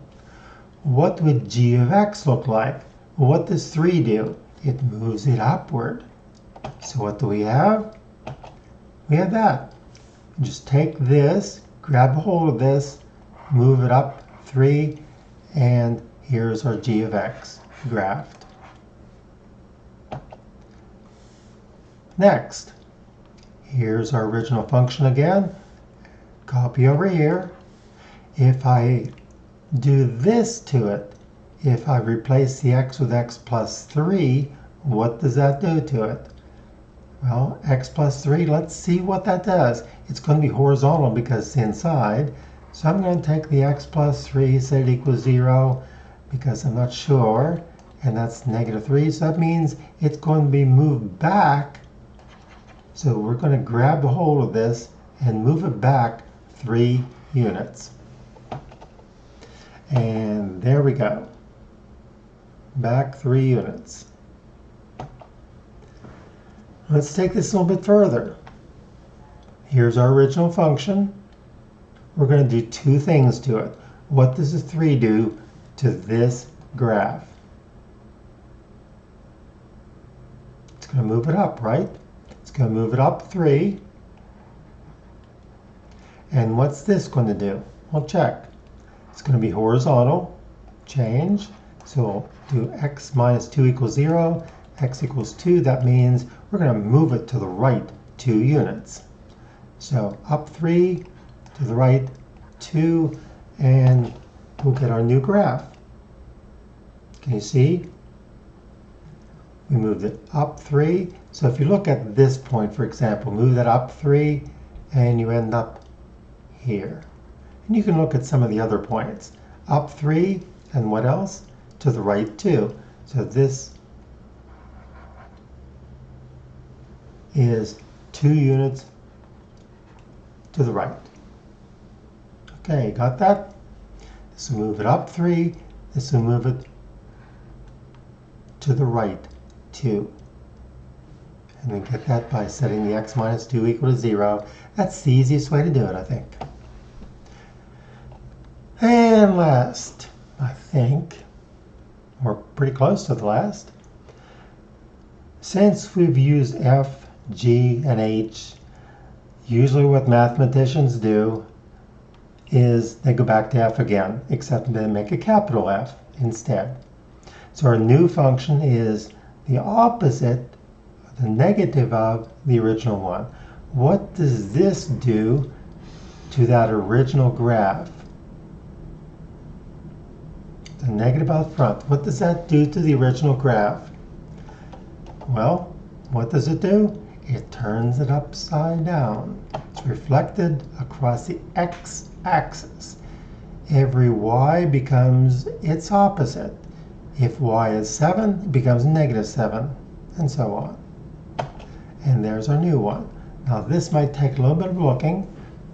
What would g of x look like? Well, what does 3 do? It moves it upward. So what do we have? We have that. Just take this, grab a hold of this, move it up 3, and here's our g of x graphed. Next, here's our original function again. Copy over here. If I do this to it, if I replace the x with x plus 3, what does that do to it? Well, x plus 3, let's see what that does. it's going to be horizontal because it's inside. So I'm going to take the x plus 3, set it equals 0, because I'm not sure, and that's negative 3. So that means it's going to be moved back. So we're going to grab a hold of this and move it back 3 units. And there we go. Back 3 units. Let's take this a little bit further. Here's our original function. We're going to do 2 things to it. What does the 3 do to this graph? It's going to move it up, right? It's going to move it up 3. And what's this going to do? Well, check. It's going to be horizontal, change. So we'll do x minus 2 equals 0, x equals 2. That means we're going to move it to the right 2 units. So up 3, to the right 2, and we'll get our new graph. Can you see? We moved it up 3. So if you look at this point, for example, move that up 3, and you end up here. And you can look at some of the other points. Up 3, and what else? To the right 2. So this is 2 units to the right. Okay, got that? This will move it up 3. This will move it to the right 2. And we get that by setting the x minus 2 equal to 0. That's the easiest way to do it, I think. And last, I think, we're pretty close to the last. Since we've used f, g, and h, usually what mathematicians do is they go back to f again, except they make a capital F instead. So our new function is the opposite, the negative of the original one. What does this do to that original graph? The negative out front. What does that do to the original graph? Well, what does it do? It turns it upside down. It's reflected across the x-axis. Every y becomes its opposite. If y is 7, it becomes negative 7, and so on. And there's our new one. Now this might take a little bit of looking,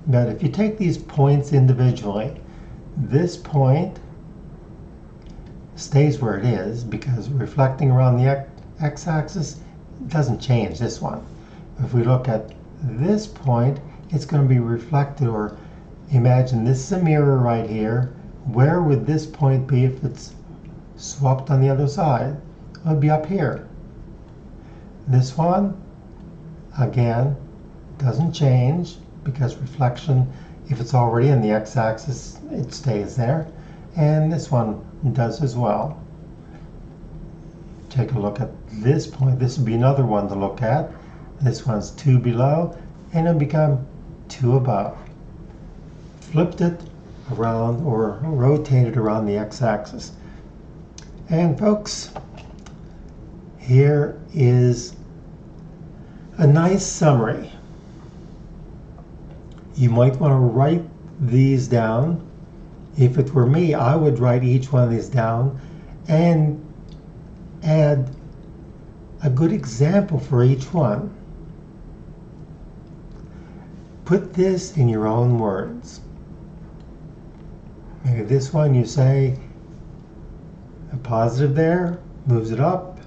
but if you take these points individually, this point stays where it is because reflecting around the x-axis doesn't change this one. If we look at this point, it's going to be reflected, or imagine this is a mirror right here. Where would this point be if it's swapped on the other side? It would be up here. This one, again, doesn't change because reflection, if it's already in the x-axis, it stays there. And this one does as well. Take a look at this point. This would be another one to look at. This one's 2 below, and it'll become 2 above. Flipped it around or rotated around the x-axis. And folks, here is a nice summary. You might want to write these down. If it were me, I would write each one of these down and add a good example for each one. Put this in your own words. Maybe this one you say a positive there moves it up,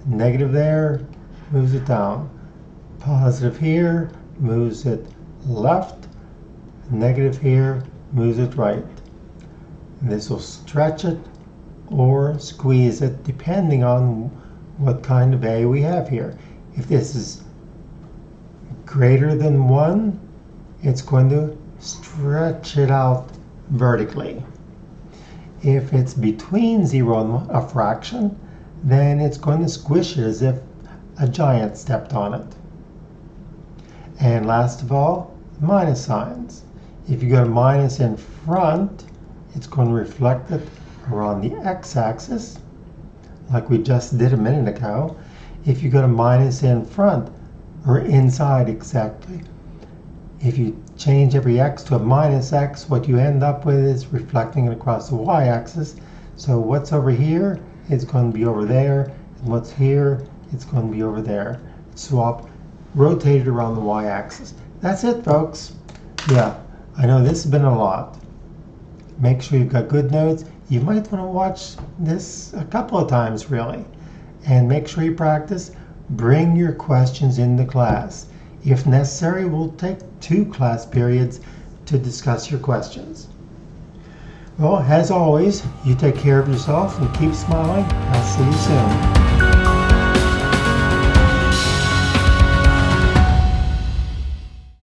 negative there moves it down, positive here moves it left, negative here moves it right. And this will stretch it or squeeze it depending on what kind of A we have here. If this is greater than 1, it's going to stretch it out vertically. If it's between 0 and a fraction, then it's going to squish it as if a giant stepped on it. And last of all, minus signs. If you got a minus in front, it's going to reflect it around the x-axis, like we just did a minute ago. If you got a minus in front, or inside exactly, If you change every x to a minus x, what you end up with is reflecting it across the y-axis. So what's over here is going to be over there, and what's here, it's going to be over there. Swap, rotate it around the y-axis. That's it, folks. Yeah, I know this has been a lot. Make sure you've got good notes. You might want to watch this a couple of times, really. And make sure you practice. Bring your questions into class. If necessary, we'll take 2 class periods to discuss your questions. Well, as always, you take care of yourself and keep smiling. I'll see you soon.